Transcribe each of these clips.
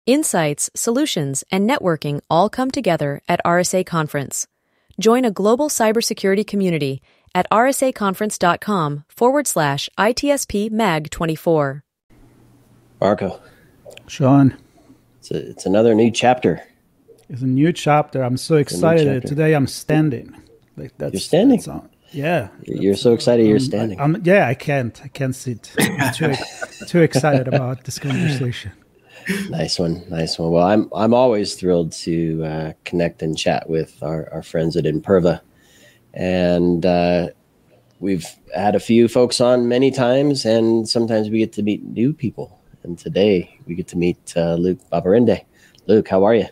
Insights, solutions, and networking all come together at RSA Conference. Join a global cybersecurity community at rsaconference.com/ITSP Mag 24. Marco. Sean. It's another new chapter. It's a new chapter. I'm so excited. Today I'm standing. You're standing? Yeah. You're so excited you're standing. I can't sit. I'm too excited about this conversation. Nice one. Well, I'm always thrilled to connect and chat with our friends at Imperva. And we've had a few folks on many times, and sometimes we get to meet new people. And today we get to meet Luke Babarinde. Luke, how are you?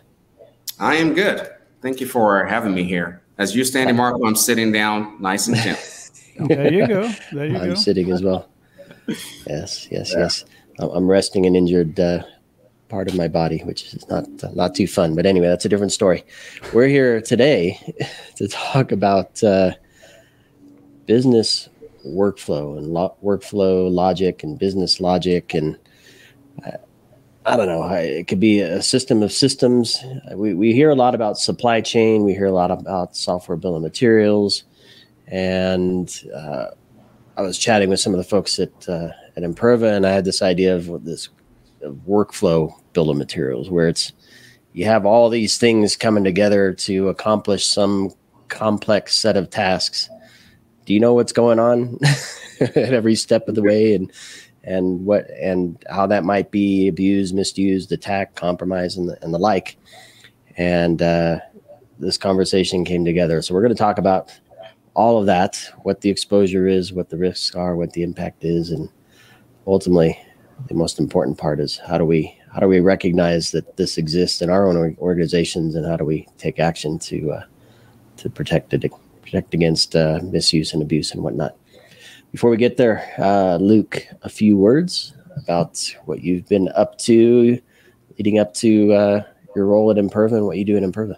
I am good. Thank you for having me here. As you're standing, Marco, I'm sitting down nice and gentle. There you go. I'm sitting as well. Yes. I'm resting an injured part of my body, which is not too fun. But anyway, that's a different story. We're here today to talk about business workflow and workflow logic and business logic. And I don't know, it could be a system of systems. We hear a lot about supply chain. We hear a lot about software bill of materials. And I was chatting with some of the folks at Imperva, and I had this idea of this workflow bill of materials, where you have all these things coming together to accomplish some complex set of tasks. Do you know what's going on at every step of the way, and how that might be abused, misused, attacked, compromised, and the like? And this conversation came together. So we're going to talk about all of that, what the exposure is, what the risks are, what the impact is, and ultimately, the most important part is how do we recognize that this exists in our own organizations, and how do we take action to protect against misuse and abuse and whatnot. Before we get there, Luke, a few words about what you've been up to leading up to your role at Imperva and what you do at Imperva.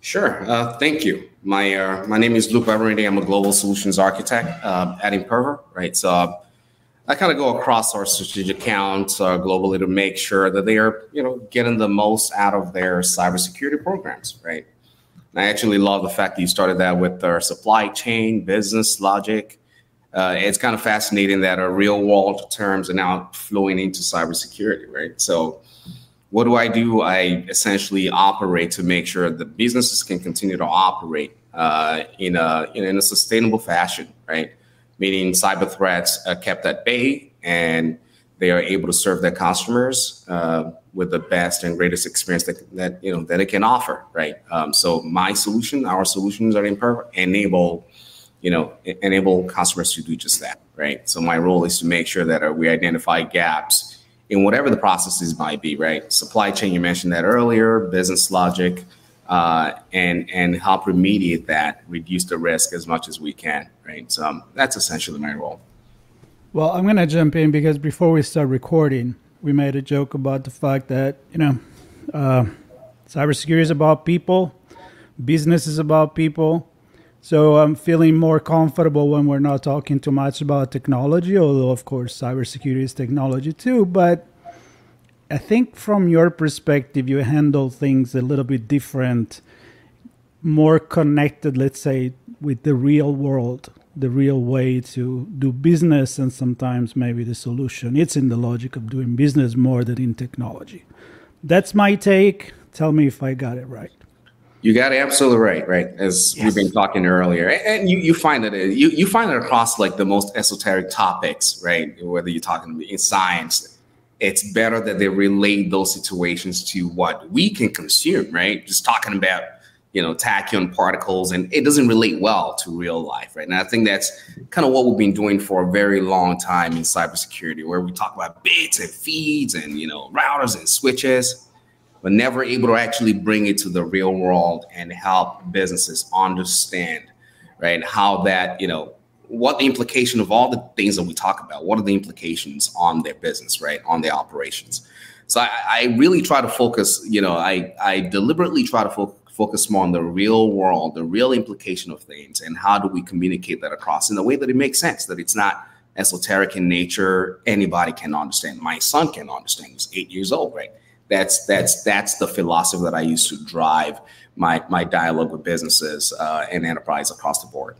Sure. Thank you. My name is Luke Babarinde. I'm a global solutions architect at Imperva, right? So I kind of go across our strategic accounts globally to make sure that they are, getting the most out of their cybersecurity programs, right? And I actually love the fact that you started that with our supply chain, business logic. It's kind of fascinating that our real world terms are now flowing into cybersecurity, right? So what do? I essentially operate to make sure that businesses can continue to operate in a sustainable fashion, right? Meaning cyber threats are kept at bay, and they are able to serve their customers with the best and greatest experience that it can offer, right? So our solutions at Imperva enable customers to do just that, right? So my role is to make sure that we identify gaps in whatever the processes might be, right? Supply chain, you mentioned that earlier, business logic, and help remediate that, reduce the risk as much as we can, right? So that's essentially my role. Well, I'm going to jump in because before we start recording, we made a joke about the fact that, cybersecurity is about people, business is about people. So I'm feeling more comfortable when we're not talking too much about technology, although, of course, cybersecurity is technology too. But I think from your perspective, you handle things a little bit different, more connected, let's say, with the real world, the real way to do business, and sometimes maybe the solution. It's in the logic of doing business more than in technology. That's my take. Tell me if I got it right. You got it absolutely right? As We've been talking earlier, and you find that you find it across like the most esoteric topics, right? Whether you're talking in science, it's better that they relate those situations to what we can consume, right? Just talking about tachyon particles, and it doesn't relate well to real life, right? And I think that's kind of what we've been doing for a very long time in cybersecurity, where we talk about bits and feeds and routers and switches, but never able to actually bring it to the real world and help businesses understand, right, how that, what the implication of all the things that we talk about, what are the implications on their business, right, on their operations. So I really try to focus, I deliberately try to focus more on the real world, the real implication of things, and how do we communicate that across in a way that it makes sense, that it's not esoteric in nature, anybody can understand. My son can understand, he's 8 years old, right? That's the philosophy that I use to drive my dialogue with businesses and enterprise across the board.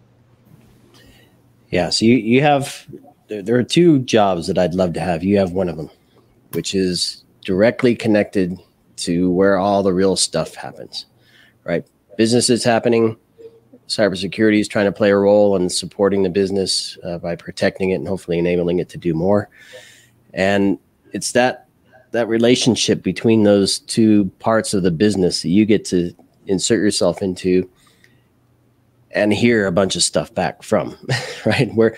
Yeah. So you have, there are two jobs that I'd love to have. You have one of them, which is directly connected to where all the real stuff happens, right? Business is happening. Cybersecurity is trying to play a role in supporting the business by protecting it and hopefully enabling it to do more. And it's that relationship between those two parts of the business that you get to insert yourself into and hear a bunch of stuff back from, right? Where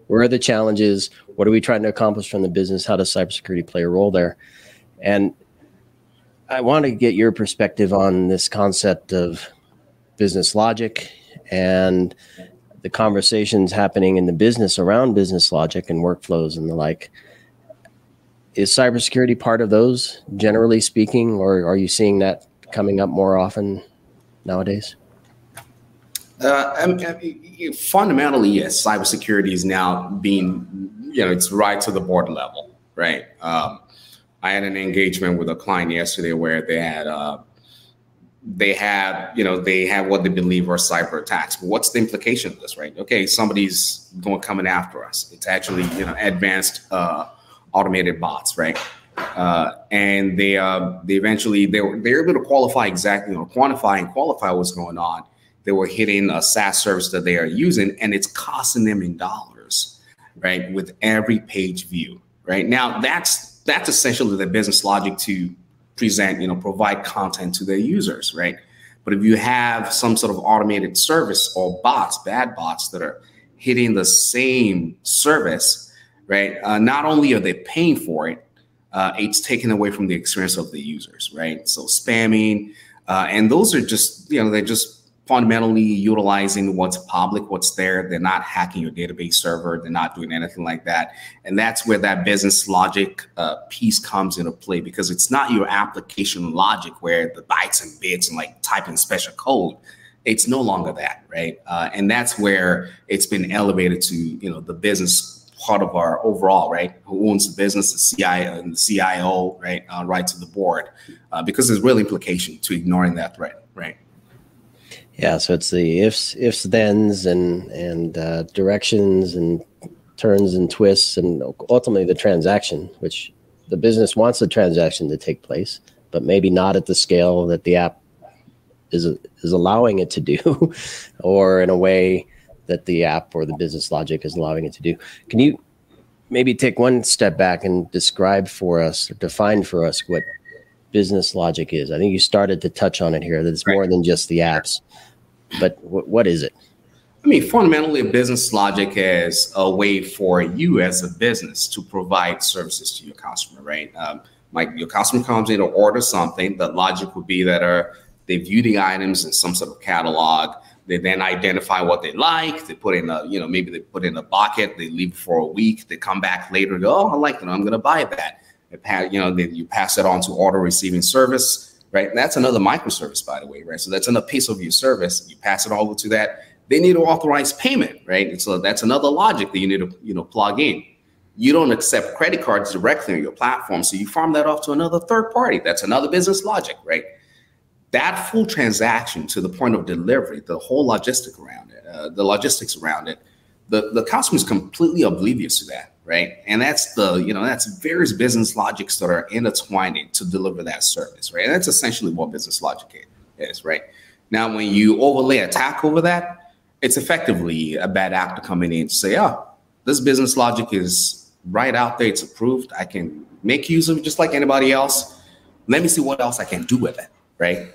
are the challenges? What are we trying to accomplish from the business? How does cybersecurity play a role there? And I want to get your perspective on this concept of business logic and the conversations happening in the business around business logic and workflows and the like. Is cybersecurity part of those, generally speaking, or are you seeing that coming up more often nowadays? Fundamentally, yes. Cybersecurity is now being, it's right to the board level, right? I had an engagement with a client yesterday where they had what they believe are cyber attacks. But what's the implication of this, right? Okay, somebody's coming after us. It's actually, advanced automated bots, right? And they eventually were able to quantify and qualify what's going on. They were hitting a SaaS service that they are using, and it's costing them in dollars, right? With every page view, right? Now that's essentially the business logic to provide content to their users, right? But if you have some sort of automated service or bad bots that are hitting the same service, right? Not only are they paying for it, it's taken away from the experience of the users, right? So spamming, and those are just, they're just fundamentally utilizing what's public, what's there. They're not hacking your database server. They're not doing anything like that. And that's where that business logic piece comes into play, because it's not your application logic where the bytes and bits and like typing special code. It's no longer that, right? And that's where it's been elevated to, the business part of our overall, right? Who owns the business, the CIO and the CIO, right? Right to the board, because there's real implication to ignoring that threat, right? Yeah, so it's the ifs, thens, and directions and turns and twists, and ultimately the transaction, which the business wants the transaction to take place, but maybe not at the scale that the app is allowing it to do, or in a way that the app or the business logic is allowing it to do. Can you maybe take one step back and describe for us, or define for us, what business logic is? I think you started to touch on it here, that it's more than just the apps. But what is it? I mean, fundamentally, a business logic is a way for you as a business to provide services to your customer, right? Like your customer comes in to order something. The logic would be that they view the items in some sort of catalog. They then identify what they like. They put in maybe they put in a bucket. They leave for a week. They come back later and go, oh, I like it. I'm going to buy that. You pass it on to order receiving service. Right. And that's another microservice, by the way. Right. So that's another piece of your service. You pass it over to that. They need to authorize payment. Right. And so that's another logic that you need to, plug in. You don't accept credit cards directly on your platform. So you farm that off to another third party. That's another business logic. Right. That full transaction to the point of delivery, the whole logistics around it, the customer is completely oblivious to that. Right. And that's that's various business logics that are intertwining to deliver that service. Right. And that's essentially what business logic is. Right. Now, when you overlay attack over that, it's effectively a bad actor coming in to say, oh, this business logic is right out there. It's approved. I can make use of it just like anybody else. Let me see what else I can do with it. Right.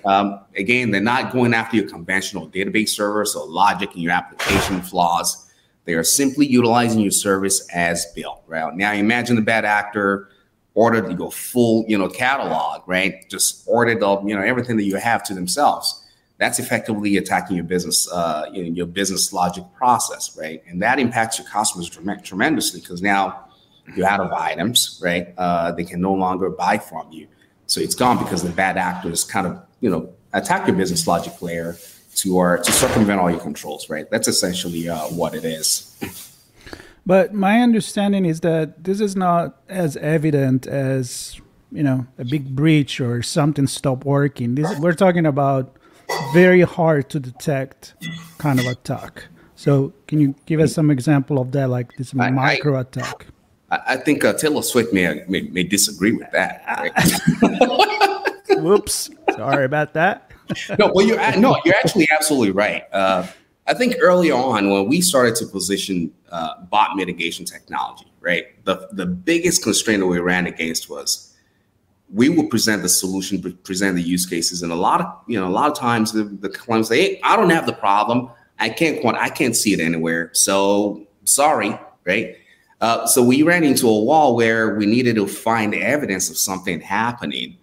Again, they're not going after your conventional database servers or logic and your application flaws. They are simply utilizing your service as built, right? Now, imagine the bad actor ordered to go full, catalog, right? Just ordered, everything that you have to themselves. That's effectively attacking your business, your business logic process, right? And that impacts your customers tremendously, because now you're out of items, right? They can no longer buy from you. So it's gone because the bad actors kind of, attack your business logic layer to circumvent all your controls, right? That's essentially what it is. But my understanding is that this is not as evident as a big breach or something stopped working. We're talking about very hard to detect kind of attack. So can you give us some example of that, like this micro attack? I think Taylor Swift may disagree with that. Right? Whoops, sorry about that. No, well, you're actually absolutely right. I think early on when we started to position bot mitigation technology, right, the biggest constraint that we ran against was we would present the solution, present the use cases, and a lot of times the clients say, "Hey, I don't have the problem. I can't see it anywhere. So sorry," right? So we ran into a wall where we needed to find evidence of something happening,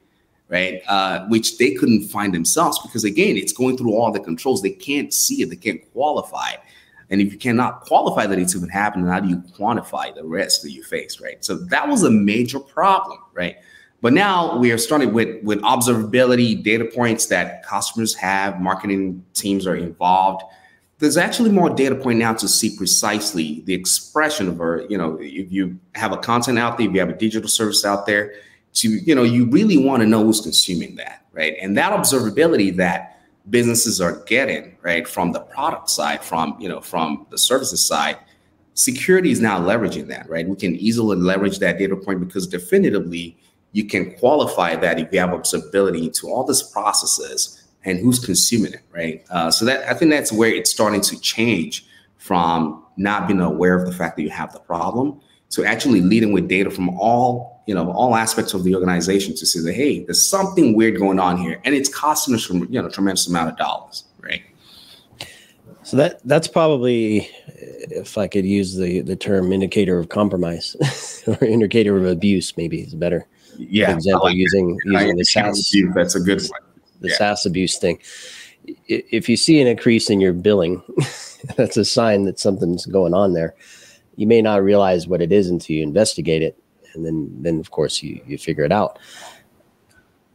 right? Which they couldn't find themselves because, again, it's going through all the controls. They can't see it. They can't qualify it. And if you cannot qualify that it's even happening, how do you quantify the risk that you face, right? So that was a major problem, right? But now we are starting with observability, data points that customers have, marketing teams are involved. There's actually more data point now to see precisely the expression of if you have a content out there, if you have a digital service out there, you really want to know who's consuming that, right? And that observability that businesses are getting, right, from the product side, from the services side, security is now leveraging that, right? We can easily leverage that data point because definitively you can qualify that if you have observability into all these processes and who's consuming it, right? So that I think that's where it's starting to change from not being aware of the fact that you have the problem to actually leading with data from all aspects of the organization to say that, hey, there's something weird going on here, and it's costing us tremendous amount of dollars, right? So that's probably, if I could use the term, indicator of compromise or indicator of abuse, maybe is better. Yeah, for example, like using the SaaS. That's a good one. The SaaS abuse thing. If you see an increase in your billing, that's a sign that something's going on there. You may not realize what it is until you investigate it, and then of course you figure it out.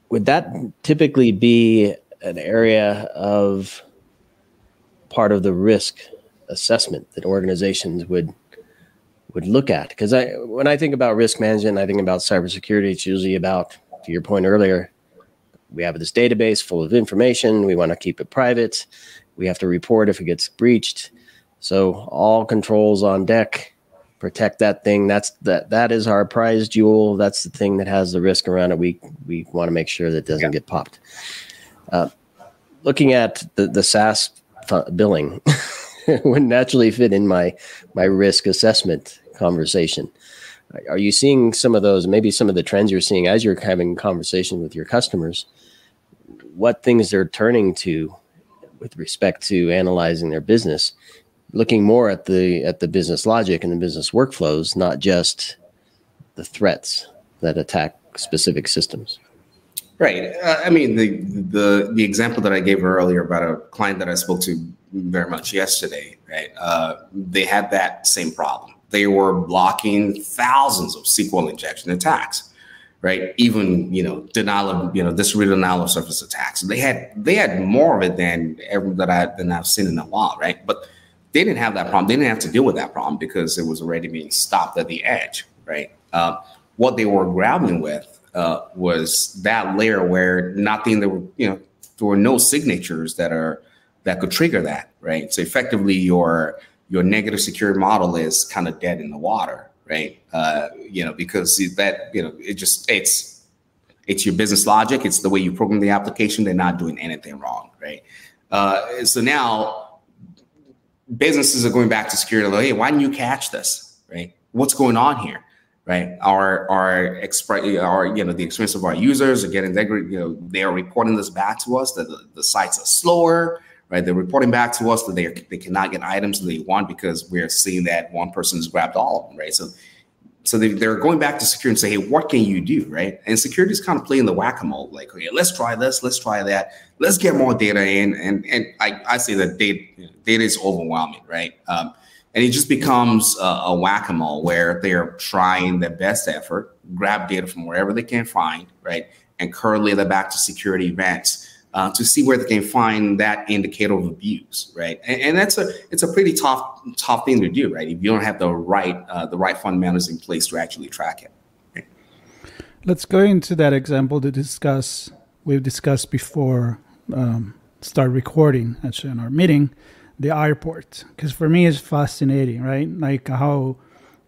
Would that typically be an area of part of the risk assessment that organizations would look at? Because when I think about risk management, I think about cybersecurity. It's usually about, to your point earlier, we have this database full of information. We want to keep it private. We have to report if it gets breached. So all controls on deck, protect that thing. That is our prize jewel. That's the thing that has the risk around it. We want to make sure that it doesn't get popped. Looking at the SaaS billing would naturally fit in my risk assessment conversation. Are you seeing some of those, maybe some of the trends you're seeing as you're having conversation with your customers, what things they're turning to with respect to analyzing their business, looking more at the business logic and the business workflows, not just the threats that attack specific systems? Right. I mean, the example that I gave earlier about a client that I spoke to very much yesterday, right? They had that same problem. They were blocking thousands of SQL injection attacks, right? Even, denial of, distributed denial of service attacks. They had more of it than I've seen in a while, right? But they didn't have that problem. They didn't have to deal with that problem because it was already being stopped at the edge, right? What they were grappling with was that layer where there were no signatures that could trigger that, right? So effectively, your negative security model is kind of dead in the water, right? Because it's your business logic. It's the way you program the application. They're not doing anything wrong, right? So now businesses are going back to security. Like, hey, why didn't you catch this, right? What's going on here, right? The experience of our users are getting degraded. They are reporting this back to us that the sites are slower. Right, they're reporting back to us that they cannot get items that they want because we're seeing that one person has grabbed all of them, right? So they're going back to security and say, hey, what can you do, right? And security is kind of playing the whack-a-mole, like, okay, let's try this, let's try that, let's get more data in, and I say that data is overwhelming, right? And it just becomes a whack-a-mole where they're trying their best effort, grab data from wherever they can find, right, and correlate that back to security events. To see where they can find that indicator of abuse, right? And it's a pretty tough thing to do, right? If you don't have the right fundamentals in place to actually track it. Right? Let's go into that example to discuss. We've discussed before, start recording actually in our meeting, the airport. Because for me, it's fascinating, right? Like how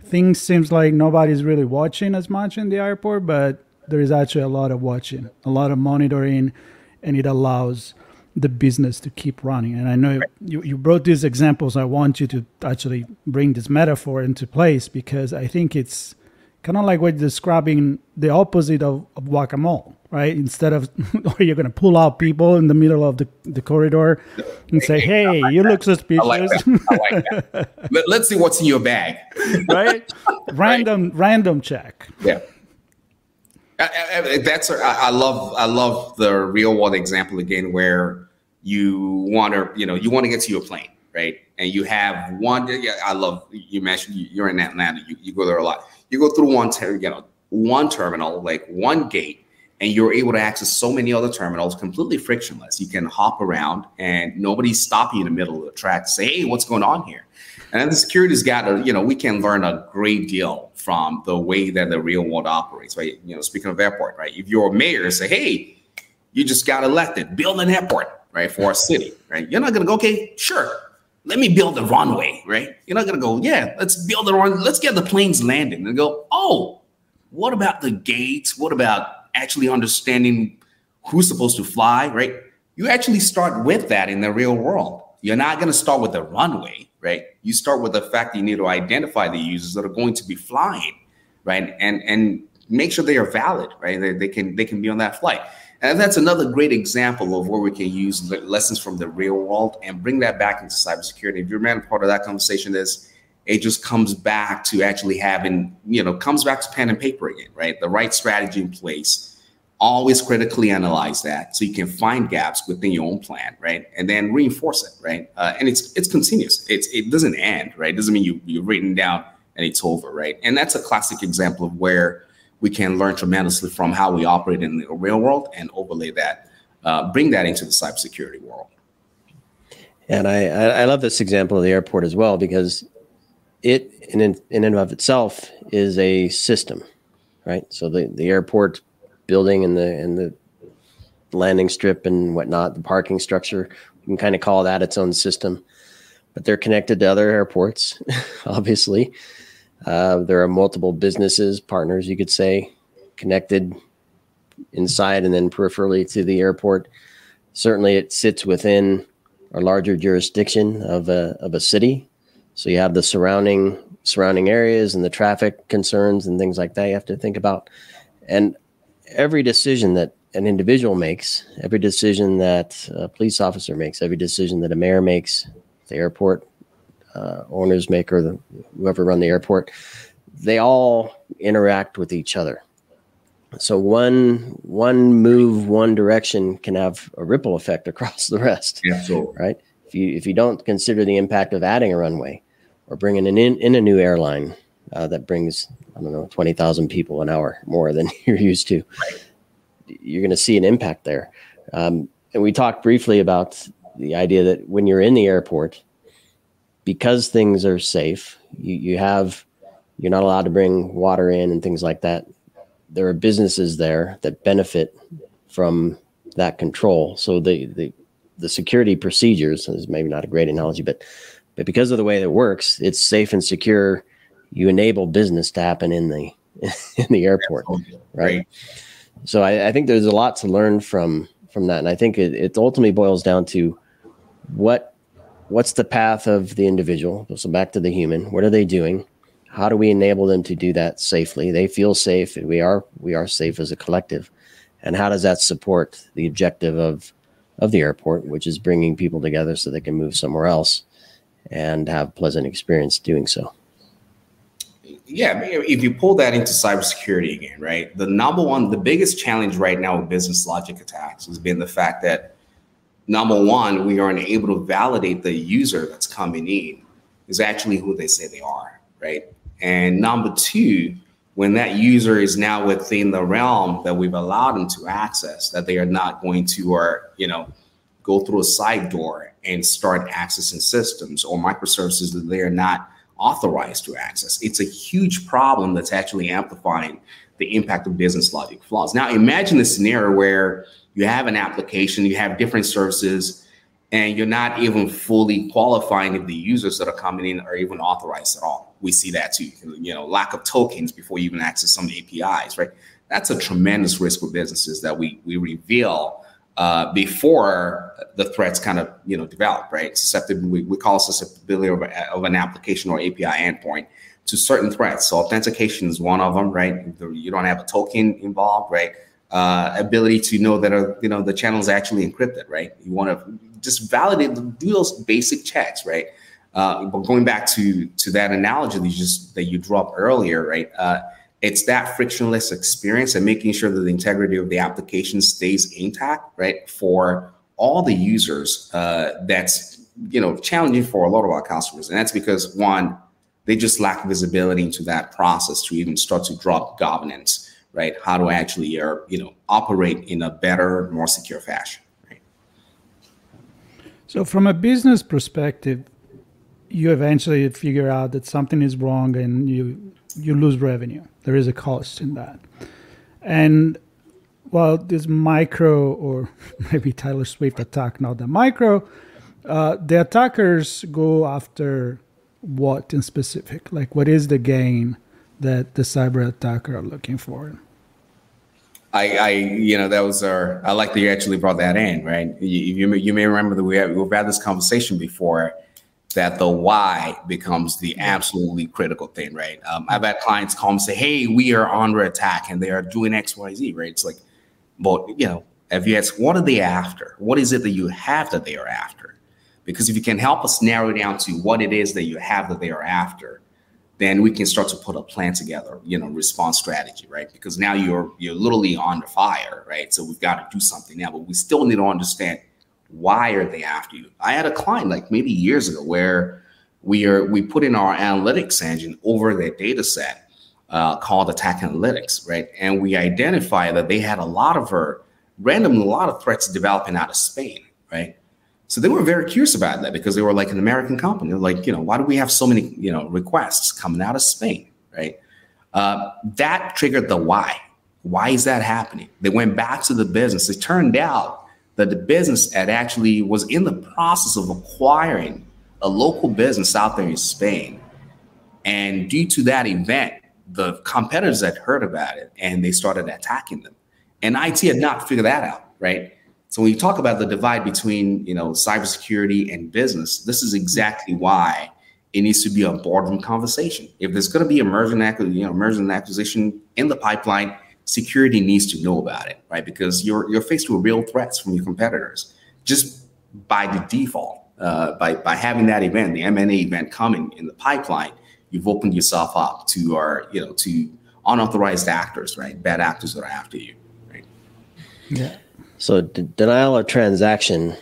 things seems like nobody's really watching as much in the airport, but there is actually a lot of watching, a lot of monitoring, and it allows the business to keep running. And I know you brought these examples. I want you to actually bring this metaphor into place, because I think it's kind of like what you're describing, the opposite of whack-a-mole, right? Instead of, or you're going to pull out people in the middle of the corridor and say, hey, you look suspicious. I like that. Let's see what's in your bag. Right? Random check. Yeah. I love the real world example again, where you want to get to your plane, right? And you have one. Yeah, I love, you mentioned you're in Atlanta. You go there a lot. You go through one terminal, like one gate, and you're able to access so many other terminals completely frictionless. You can hop around, and nobody's stopping you in the middle of the track to say, hey, what's going on here? And then the security's got we can learn a great deal from the way that the real world operates, right? Speaking of airport, right? If you're a mayor, say, hey, you just got elected, build an airport, right, for a city, right? You're not going to go, okay, sure, let me build a runway, right? You're not going to go, yeah, let's build a runway, let's get the planes landing, and go, oh, what about the gates? What about actually understanding who's supposed to fly, right? You actually start with that in the real world. You're not going to start with the runway, right? You start with the fact that you need to identify the users that are going to be flying, right? And make sure they are valid, right? They can be on that flight. And that's another great example of where we can use lessons from the real world and bring that back into cybersecurity. If you remember, part of that conversation is it just comes back to actually having, comes back to pen and paper again, right? The right strategy in place. Always critically analyze that so you can find gaps within your own plan, right? And then reinforce it, right? And it's continuous. It doesn't end, right? It doesn't mean you've written down and it's over, right? And that's a classic example of where we can learn tremendously from how we operate in the real world and overlay that, bring that into the cybersecurity world. And I love this example of the airport as well, because it in and of itself is a system, right? So the airport building and the landing strip and whatnot, the parking structure, you can kind of call that its own system, but they're connected to other airports, obviously. There are multiple businesses, partners, you could say, connected inside and then peripherally to the airport. Certainly it sits within a larger jurisdiction of a city. So you have the surrounding areas and the traffic concerns and things like that you have to think about. And every decision that an individual makes, every decision that a police officer makes, every decision that a mayor makes, the airport owners make, or whoever run the airport, they all interact with each other. So one move, one direction can have a ripple effect across the rest. Yeah, so right. If you don't consider the impact of adding a runway or bringing in a new airline that brings, 20,000 people an hour more than you're used to, you're going to see an impact there. And we talked briefly about the idea that when you're in the airport, because things are safe, you're not allowed to bring water in and things like that. There are businesses there that benefit from that control. So the security procedures is maybe not a great analogy, but because of the way that it works, it's safe and secure. You enable business to happen in the airport, right? So I think there's a lot to learn from that, and I think it ultimately boils down to what's the path of the individual. So back to the human. What are they doing? How do we enable them to do that safely? They feel safe, and we are safe as a collective. And how does that support the objective of the airport, which is bringing people together so they can move somewhere else and have a pleasant experience doing so? Yeah, if you pull that into cybersecurity again, right? The biggest challenge right now with business logic attacks has been the fact that, number one, we aren't able to validate the user that's coming in is actually who they say they are, right? And number two, when that user is now within the realm that we've allowed them to access, that they are not going to, go through a side door and start accessing systems or microservices that they are not authorized to access. It's a huge problem that's actually amplifying the impact of business logic flaws. Now, imagine a scenario where you have an application, you have different services, and you're not even fully qualifying if the users that are coming in are even authorized at all. We see that too, lack of tokens before you even access some APIs, right? That's a tremendous risk for businesses that we reveal before the threats kind of develop, right? We call it susceptibility of an application or API endpoint to certain threats. So authentication is one of them, right? You don't have a token involved, right? Ability to know that the channel is actually encrypted, right? You want to just validate, do those basic checks, right? But going back to that analogy that you dropped earlier, right? It's that frictionless experience and making sure that the integrity of the application stays intact, right? For all the users, that's challenging for a lot of our customers, and that's because one, they just lack visibility into that process to even start to drop governance, right? How to actually operate in a better, more secure fashion. Right? So from a business perspective, you eventually figure out that something is wrong and you lose revenue. There is a cost in that. And while this micro, or maybe Taylor Swift attack, not the micro, the attackers go after what in specific? Like, what is the gain that the cyber attacker are looking for? I like that you actually brought that in, right? You may remember that we've had this conversation before, that the why becomes the absolutely critical thing, right? I've had clients call and say, hey, we are under attack and they are doing X, Y, Z, right? It's like, but, if you ask, what are they after? What is it that you have that they are after? Because if you can help us narrow down to what it is that you have that they are after, then we can start to put a plan together, response strategy, right? Because now you're literally under fire, right? So we've got to do something now, but we still need to understand, why are they after you? I had a client like maybe years ago where we put in our analytics engine over their data set called Attack Analytics, right? And we identified that they had a lot of threats developing out of Spain, right? So they were very curious about that because they were like an American company. They're like, why do we have so many, requests coming out of Spain, right? That triggered the why. Why is that happening? They went back to the business. It turned out that the business actually was in the process of acquiring a local business out there in Spain. And due to that event, the competitors had heard about it and they started attacking them. And IT had not figured that out, right? So when you talk about the divide between, cybersecurity and business, this is exactly why it needs to be a boardroom conversation. If there's going to be a merger and acquisition in the pipeline, security needs to know about it, right? Because you're faced with real threats from your competitors just by the default. By having that event, the M&A event coming in the pipeline, you've opened yourself up to unauthorized actors, right? Bad actors that are after you, right? Yeah. So denial of transaction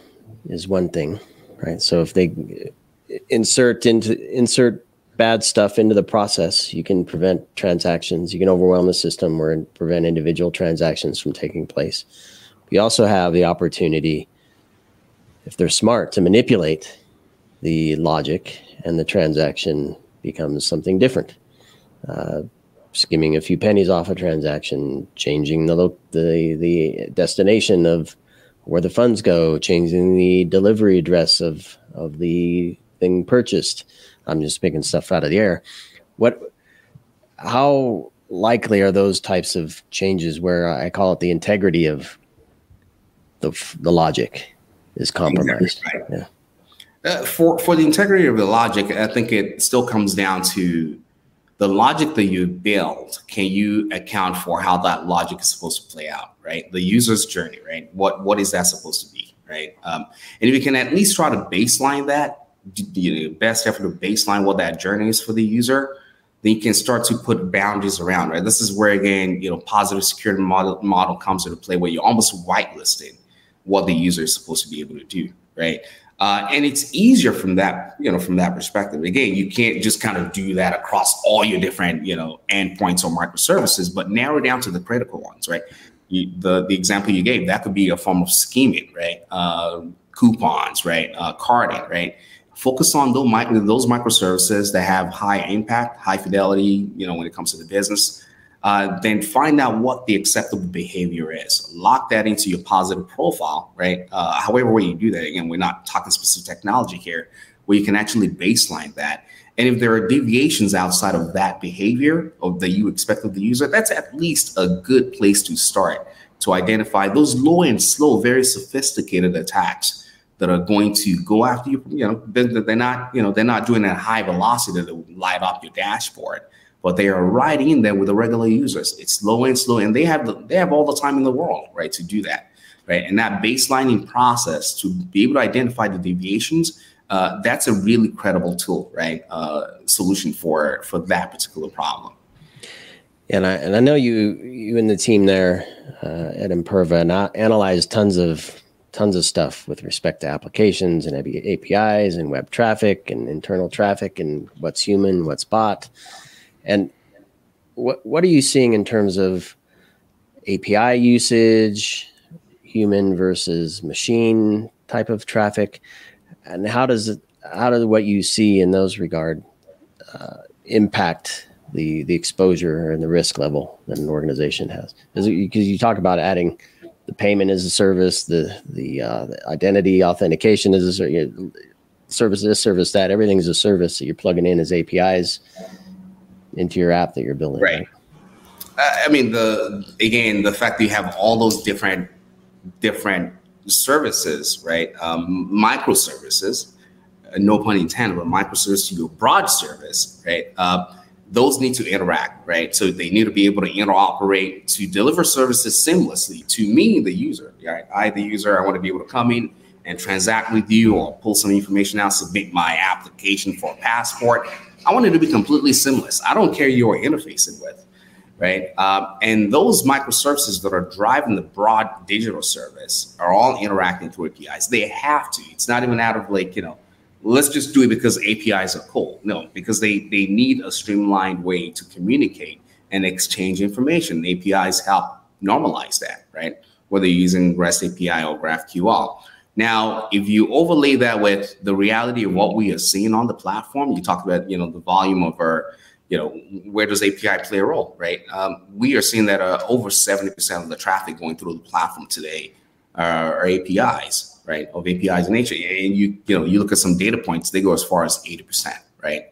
is one thing, right? So if they insert bad stuff into the process, you can prevent transactions. You can overwhelm the system or prevent individual transactions from taking place. We also have the opportunity, if they're smart, to manipulate the logic, and the transaction becomes something different. Skimming a few pennies off a transaction, changing the destination of where the funds go, changing the delivery address of the thing purchased. I'm just picking stuff out of the air. How likely are those types of changes where I call it the integrity of the logic is compromised? Exactly right. Yeah. For the integrity of the logic, I think it still comes down to the logic that you build. Can you account for how that logic is supposed to play out, right? The user's journey, right? What is that supposed to be, right? And if you can at least try to baseline that, the best effort to baseline what that journey is for the user, then you can start to put boundaries around, right? This is where, again, positive security model comes into play, where you're almost whitelisting what the user is supposed to be able to do, right? And it's easier from that, from that perspective. Again, you can't just kind of do that across all your different, endpoints or microservices, but narrow down to the critical ones, right? The example you gave, that could be a form of scheming, right? Coupons, right? Carding, right? Focus on those microservices that have high impact, high fidelity, when it comes to the business. then find out what the acceptable behavior is. Lock that into your positive profile, right? However way you do that, again, we're not talking specific technology here, where you can actually baseline that. And if there are deviations outside of that behavior or that you expect of the user, that's at least a good place to start to identify those low and slow, very sophisticated attacks that are going to go after you. They're not doing it at high velocity that will light up your dashboard, but they are right in there with the regular users. It's slow and slow, and they have all the time in the world, right, to do that, right? And that baselining process to be able to identify the deviations, that's a really credible tool, right? Solution for that particular problem. And I know you and the team there at Imperva analyze tons of stuff with respect to applications and APIs and web traffic and internal traffic and what's human, what's bot. And what are you seeing in terms of API usage, human versus machine type of traffic? And how does what you see in those regard impact the exposure and the risk level that an organization has? Because you talk about adding the payment as a service, the identity authentication as a service, this service that, everything's a service that you're plugging in as APIs into your app that you're building. Right. I mean, the fact that you have all those different services, right? Microservices, no pun intended, but microservices to your broad service, right? Those need to interact, right? So they need to be able to interoperate to deliver services seamlessly to me, the user, right? The user, I want to be able to come in and transact with you or pull some information out, submit my application for a passport. I want it to be completely seamless. I don't care who you're interfacing with, right? And those microservices that are driving the broad digital service are all interacting through APIs. They have to. It's not even out of let's just do it because APIs are cool. No, because they need a streamlined way to communicate and exchange information. APIs help normalize that, right? Whether you're using REST API or GraphQL. Now, if you overlay that with the reality of what we are seeing on the platform, you talked about, the volume of our, where does API play a role, right? We are seeing that over 70% of the traffic going through the platform today are APIs. Right, of APIs in nature, and you look at some data points, they go as far as 80%, right?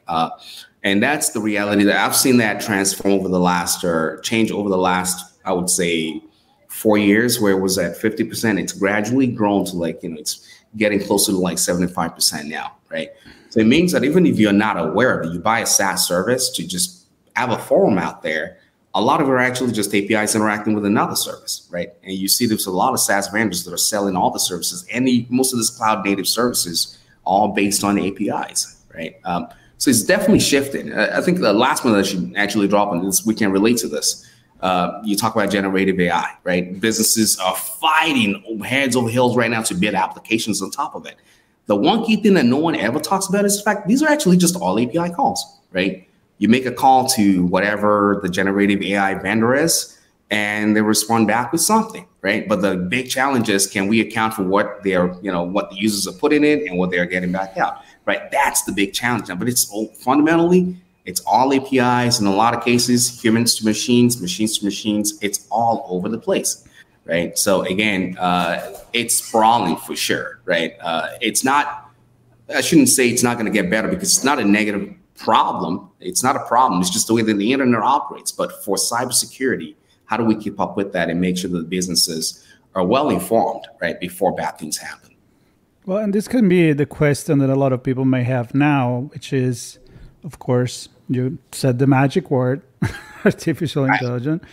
And that's the reality that I've seen that transform over the last, or change over the last, I would say, 4 years, where it was at 50%. It's gradually grown to it's getting closer to 75% now, right? So it means that even if you're not aware of it, you buy a SaaS service to just have a forum out there. A lot of it are actually just APIs interacting with another service, right? And you see there's a lot of SaaS vendors that are selling all the services, and most of this cloud native services all based on APIs, right? So it's definitely shifted. I think the last one that I should actually drop on this, we can relate to this. You talk about generative AI, right? Businesses are fighting heads over heels right now to build applications on top of it. The one key thing that no one ever talks about is the fact these are actually just all API calls, right? You make a call to whatever the generative AI vendor is, and they respond back with something, right? But the big challenge is, can we account for what what the users are putting in and what they're getting back out, right? That's the big challenge. But fundamentally, it's all APIs. In a lot of cases, humans to machines, machines to machines. It's all over the place, right? So again, it's sprawling for sure, right? It's not. I shouldn't say it's not going to get better, because it's not a negative problem. It's not a problem. It's just the way that the internet operates. But for cybersecurity, how do we keep up with that and make sure that the businesses are well informed, right, before bad things happen? Well, and this can be the question that a lot of people may have now, which is, of course, you said the magic word, artificial intelligence.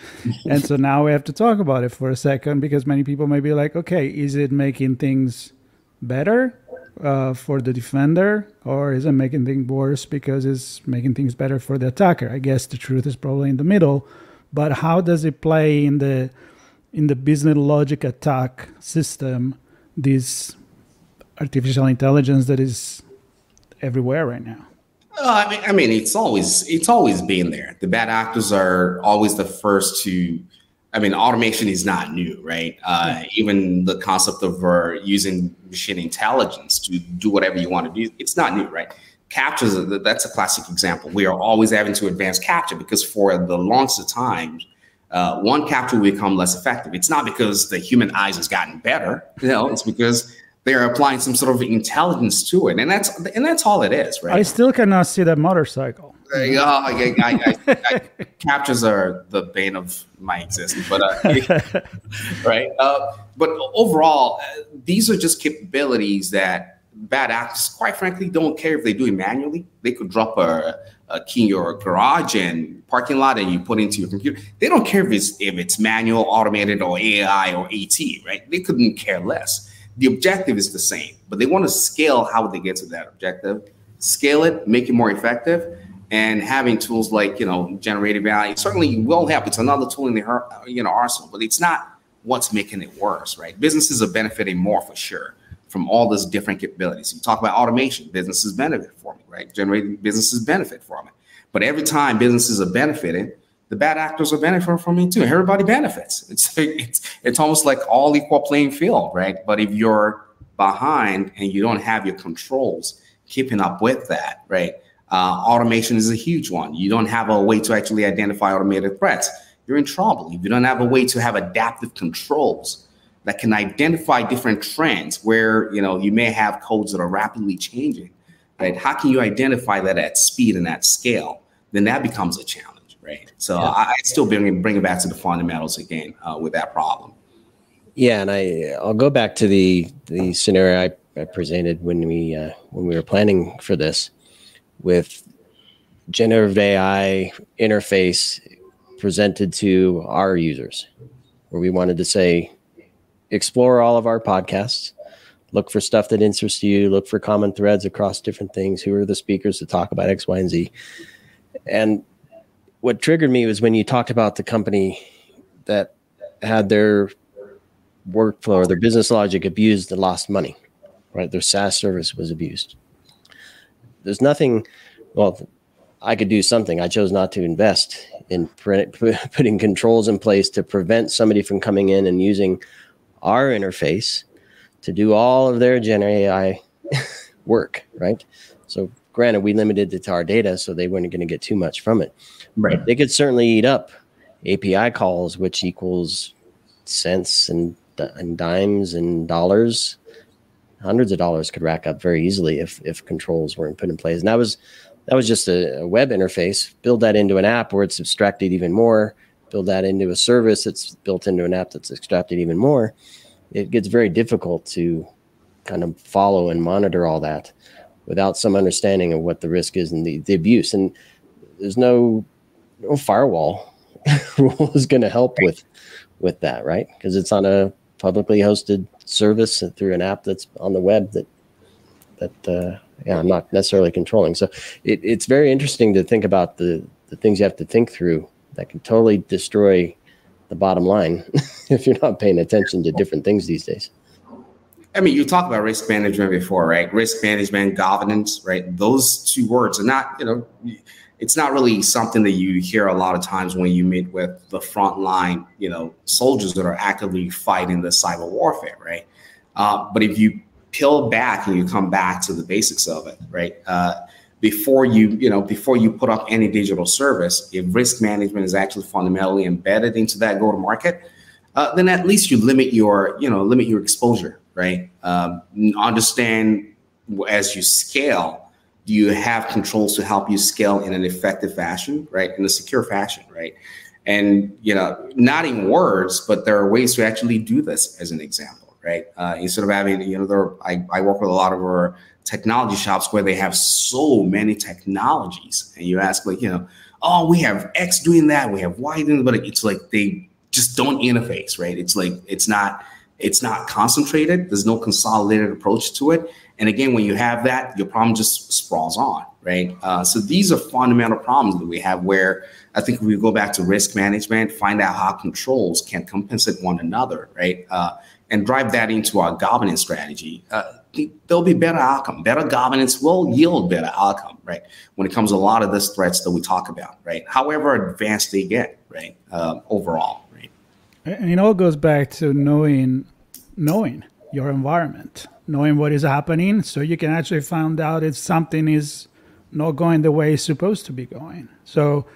And so now we have to talk about it for a second, because many people may be like, okay, is it making things better for the defender, or is it making things worse because it's making things better for the attacker? I guess the truth is probably in the middle. But how does it play in the business logic attack system, this artificial intelligence that is everywhere right now? I mean, it's always been there. The bad actors are always the first to. I mean, automation is not new, right? Even the concept of using machine intelligence to do whatever you want to do, it's not new, right? captures, that's a classic example. We are always having to advance capture because for the longest of time, one capture will become less effective. It's not because the human eyes has gotten better, it's because they're applying some sort of intelligence to it, and that's all it is, right? I still cannot see that motorcycle. Captures are the bane of my existence, but right. But overall, these are just capabilities that bad actors, quite frankly, don't care if they do it manually. They could drop a key in your garage and parking lot, and you put it into your computer. They don't care if it's manual, automated, or AI or AT, right? They couldn't care less. The objective is the same, but they want to scale how they get to that objective, scale it, make it more effective, and having tools like, generative AI certainly will help. It's another tool in the arsenal, but it's not what's making it worse, right? Businesses are benefiting more for sure from all those different capabilities. You talk about automation, businesses benefit from it, right? Generating businesses benefit from it. But every time businesses are benefiting, the bad actors are benefiting from it too. Everybody benefits. It's almost like all equal playing field, right? But if you're behind and you don't have your controls keeping up with that, right? Automation is a huge one. You don't have a way to actually identify automated threats, you're in trouble. If you don't have a way to have adaptive controls that can identify different trends where, you may have codes that are rapidly changing, right? How can you identify that at speed and at scale? Then that becomes a challenge. Right. So yeah. I still bring it back to the fundamentals again with that problem. Yeah, and I'll go back to the scenario I presented when we were planning for this, with generative AI interface presented to our users, where we wanted to say, explore all of our podcasts, look for stuff that interests you, look for common threads across different things. Who are the speakers to talk about X, Y, and Z? And what triggered me was when you talked about the company that had their workflow or their business logic abused and lost money, right? Their SaaS service was abused. There's nothing, well, I could do something. I chose not to invest in putting controls in place to prevent somebody from coming in and using our interface to do all of their Gen AI work, right? So granted, we limited it to our data, so they weren't going to get too much from it. Right. They could certainly eat up API calls, which equals cents and dimes and dollars. Hundreds of dollars could rack up very easily if controls weren't put in place. And that was just a web interface. Build that into an app where it's abstracted even more. Build that into a service that's built into an app that's extracted even more. It gets very difficult to kind of follow and monitor all that without some understanding of what the risk is and the abuse. And there's no firewall rule is going to help with that, right? Because it's on a publicly hosted service through an app that's on the web that I'm not necessarily controlling. So it's very interesting to think about the things you have to think through that can totally destroy the bottom line if you're not paying attention to different things these days. I mean, you talked about risk management before, right? Risk management, governance, right? Those two words are not, it's not really something that you hear a lot of times when you meet with the frontline, soldiers that are actively fighting the cyber warfare, right? But if you peel back and you come back to the basics of it, right? Before you put up any digital service, if risk management is actually fundamentally embedded into that go-to-market, then at least you limit your exposure, right? Understand as you scale, you have controls to help you scale in an effective fashion, right? In a secure fashion, right? And, not in words, but there are ways to actually do this as an example, right? Instead of having, I work with a lot of our technology shops where they have so many technologies, and you ask we have X doing that, we have Y doing, but it's like they just don't interface, right? It's like it's not concentrated. There's no consolidated approach to it. And again, when you have that, your problem just sprawls on, right? So these are fundamental problems that we have where I think if we go back to risk management, find out how controls can compensate one another, right? And drive that into our governance strategy. There'll be better outcome. Better governance will yield better outcome, right? When it comes to a lot of these threats that we talk about, right? However advanced they get, right? Overall, right? And it all goes back to knowing your environment, knowing what is happening, so you can actually find out if something is not going the way it's supposed to be going. So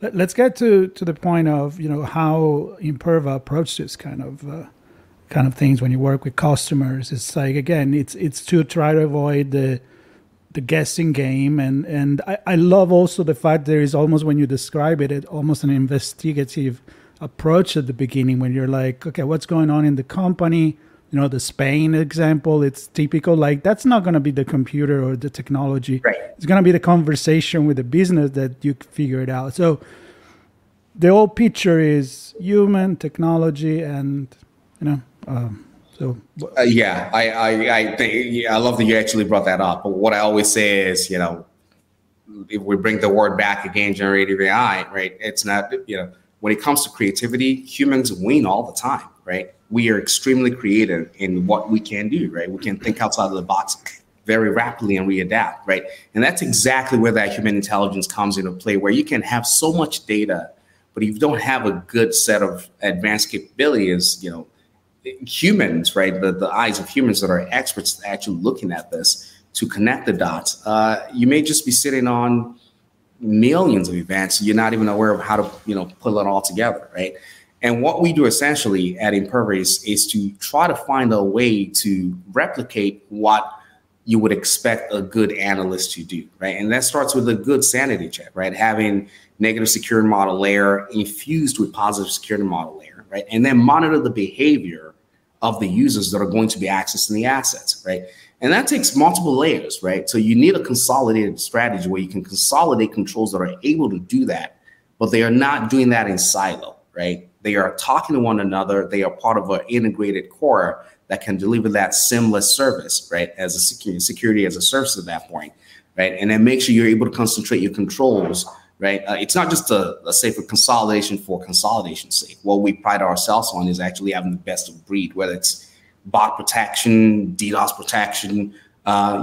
let's get to the point of, how Imperva approaches this kind of things when you work with customers. It's like, again, it's to try to avoid the guessing game, and I love also the fact there is almost, when you describe it, almost an investigative approach at the beginning, when you're like, okay, what's going on in the company? The Spain example, it's typical. Like, that's not going to be the computer or the technology. Right. It's going to be the conversation with the business that you figure it out. So the whole picture is human, technology, and yeah, I think, I love that you actually brought that up. But what I always say is, if we bring the word back again, generative AI, right? It's not, when it comes to creativity, humans win all the time, right? We are extremely creative in what we can do, right? We can think outside of the box very rapidly and readapt, right? And that's exactly where that human intelligence comes into play, where you can have so much data, but if you don't have a good set of advanced capabilities, humans, right? The eyes of humans that are experts actually looking at this to connect the dots. You may just be sitting on millions of events. You're not even aware of how to, pull it all together, right? And what we do essentially at Imperva is to try to find a way to replicate what you would expect a good analyst to do, right? And that starts with a good sanity check, right? Having negative security model layer infused with positive security model layer, right? And then monitor the behavior of the users that are going to be accessing the assets, right? And that takes multiple layers, right? So you need a consolidated strategy where you can consolidate controls that are able to do that, but they are not doing that in silo, right? They are talking to one another. They are part of an integrated core that can deliver that seamless service, right? As a security as a service at that point, right? And then make sure you're able to concentrate your controls, right? It's not just a safer consolidation for consolidation's sake. What we pride ourselves on is actually having the best of breed, whether it's bot protection, DDoS protection,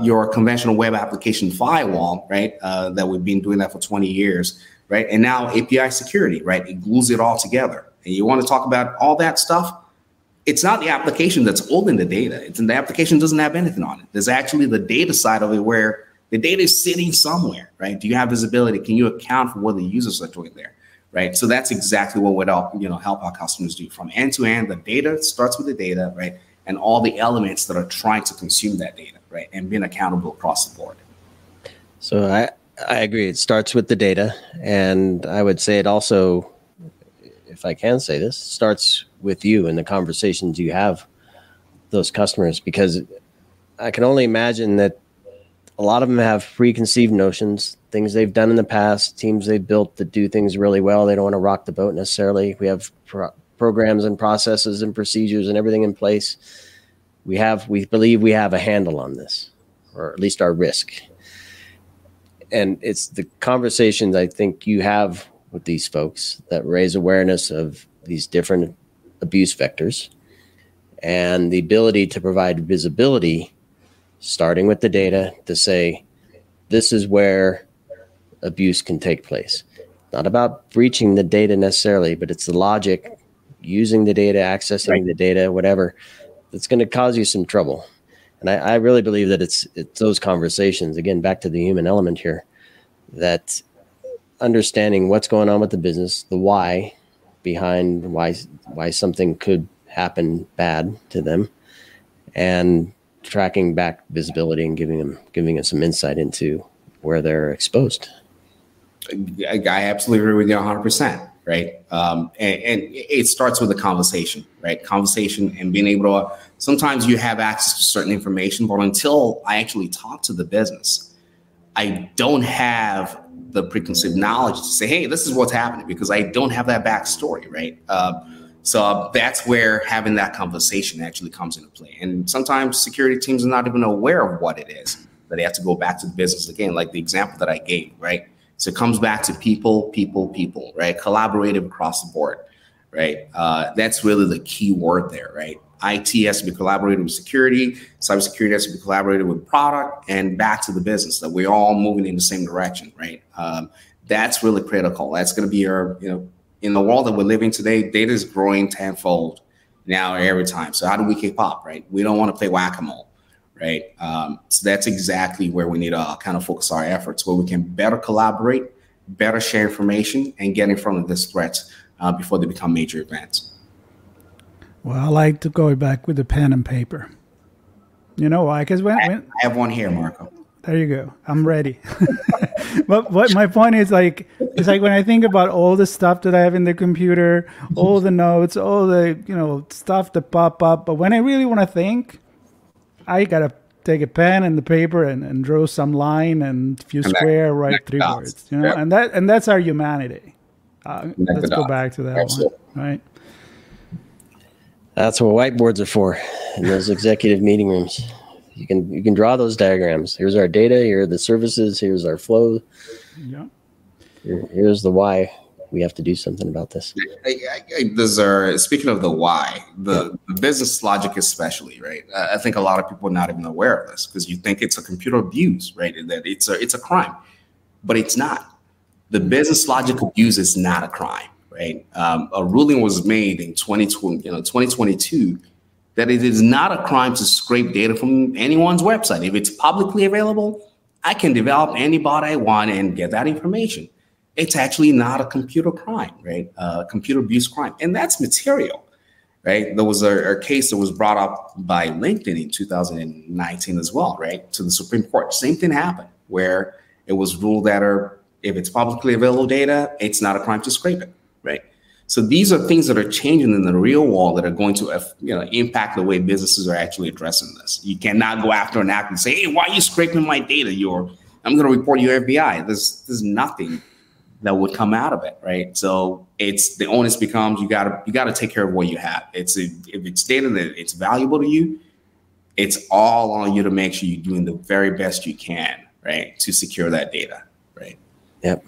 your conventional web application firewall, right? That we've been doing that for 20 years, right? And now API security, right? It glues it all together. And you want to talk about all that stuff? It's not the application that's holding the data. The application doesn't have anything on it. There's actually the data side of it where the data is sitting somewhere, right? Do you have visibility? Can you account for what the users are doing there, right? So that's exactly what would help our customers do. From end to end, the data starts with the data, right? And all the elements that are trying to consume that data, right? And being accountable across the board. So I agree. It starts with the data. And I would say it also, if I can say this, starts with you and the conversations you have with those customers, because I can only imagine that a lot of them have preconceived notions, things they've done in the past, teams they've built that do things really well. They don't want to rock the boat necessarily. We have programs and processes and procedures and everything in place. We believe we have a handle on this, or at least our risk. And it's the conversations I think you have with these folks that raise awareness of these different abuse vectors and the ability to provide visibility, starting with the data, to say, this is where abuse can take place. Not about breaching the data necessarily, but it's the logic, using the data, accessing the data, whatever, that's going to cause you some trouble. And I really believe that it's those conversations, again, back to the human element here, that understanding what's going on with the business, the why behind why something could happen bad to them, and tracking back visibility and giving them some insight into where they're exposed. I absolutely agree with you 100%, right? And it starts with a conversation, right? Conversation and being able to, sometimes you have access to certain information, but until I actually talk to the business, I don't have the preconceived knowledge to say, hey, this is what's happening, because I don't have that backstory, right? So that's where having that conversation actually comes into play. And sometimes security teams are not even aware of what it is, but they have to go back to the business again, like the example that I gave, right? So it comes back to people, right? Collaborative across the board, right? That's really the key word there, right? IT has to be collaborated with security, cybersecurity has to be collaborated with product, and back to the business, that we're all moving in the same direction, right? That's really critical. That's going to be our, in the world that we're living today, data is growing tenfold now every time. So how do we keep up, right? We don't want to play whack-a-mole, right? So that's exactly where we need to kind of focus our efforts, where we can better collaborate, better share information, and get in front of these threats before they become major events. Well, I like to go back with the pen and paper. You know why? Because I have one here, Marco. There you go. I'm ready. But what my point is, like, it's like when I think about all the stuff that I have in the computer, all the notes, all the, stuff that pop up. But when I really want to think, I got to take a pen and the paper and draw some line and few square, write 3 words, Yep. and that's our humanity. Let's go back to that Absolutely. one, right? That's what whiteboards are for in those executive meeting rooms. You can draw those diagrams. Here's our data. Here are the services. Here's our flow. Yeah. Here's the why we have to do something about this. Speaking of the why, the business logic especially, right? I think a lot of people are not even aware of this because you think it's a computer abuse, right? That it's a crime, but it's not. The business logic abuse is not a crime, right? A ruling was made in 2022 that it is not a crime to scrape data from anyone's website. If it's publicly available, I can develop any bot I want and get that information. It's actually not a computer crime, right? Computer abuse crime. And that's material, right? There was a case that was brought up by LinkedIn in 2019 as well, right? To the Supreme Court. Same thing happened where it was ruled that if it's publicly available data, it's not a crime to scrape it, right? So these are things that are changing in the real world that are going to impact the way businesses are actually addressing this. You cannot go after an act and say, hey, why are you scraping my data? I'm going to report you FBI. There's nothing that would come out of it, right? So the onus becomes you got to take care of what you have. If it's data that it's valuable to you, it's all on you to make sure you're doing the very best you can, right, to secure that data, right? Yep.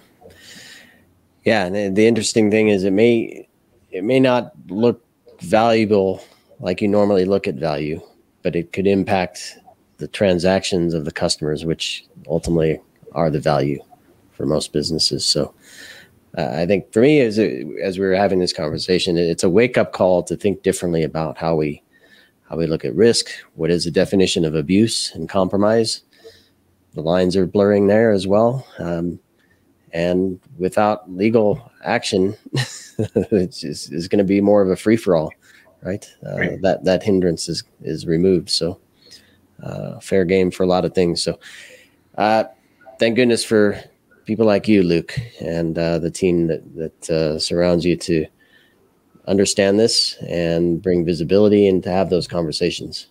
Yeah, and the interesting thing is it may not look valuable like you normally look at value, but it could impact the transactions of the customers, which ultimately are the value for most businesses. So I think for me, as we were having this conversation, it's a wake-up call to think differently about how we look at risk. What is the definition of abuse and compromise? The lines are blurring there as well. And without legal action, it's going to be more of a free-for-all, right? Right. That hindrance is removed. So fair game for a lot of things. So thank goodness for people like you, Luke, and the team that surrounds you to understand this and bring visibility and to have those conversations.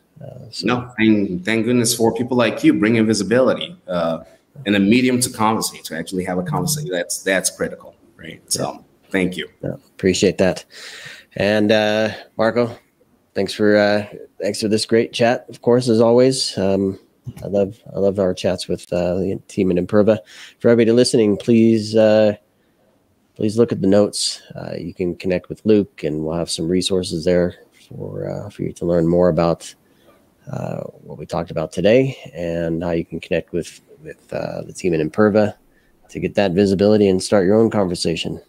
Thank goodness for people like you bringing visibility and a medium to conversate, to actually have a conversation. That's critical, right? So thank you. Appreciate that. And Marco, thanks for this great chat. Of course, as always, I love our chats with the team at Imperva. For everybody listening, please look at the notes. You can connect with Luke, and we'll have some resources there for you to learn more about what we talked about today and how you can connect with the team at Imperva to get that visibility and start your own conversation.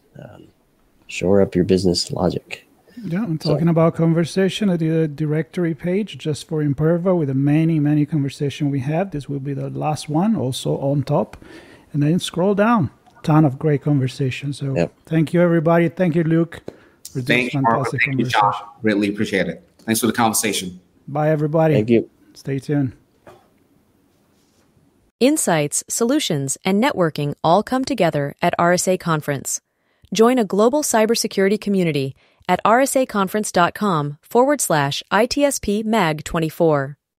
Shore up your business logic. Yeah, I'm talking about conversation. I did a directory page just for Imperva with the many conversations we had. This will be the last one, also on top. And then scroll down. Ton of great conversations. So Thank you, everybody. Thank you, Luke, for this fantastic conversation. You, John. Really appreciate it. Thanks for the conversation. Bye, everybody. Thank you. Stay tuned. Insights, solutions, and networking all come together at RSA Conference. Join a global cybersecurity community at rsaconference.com/ITSP Mag 24.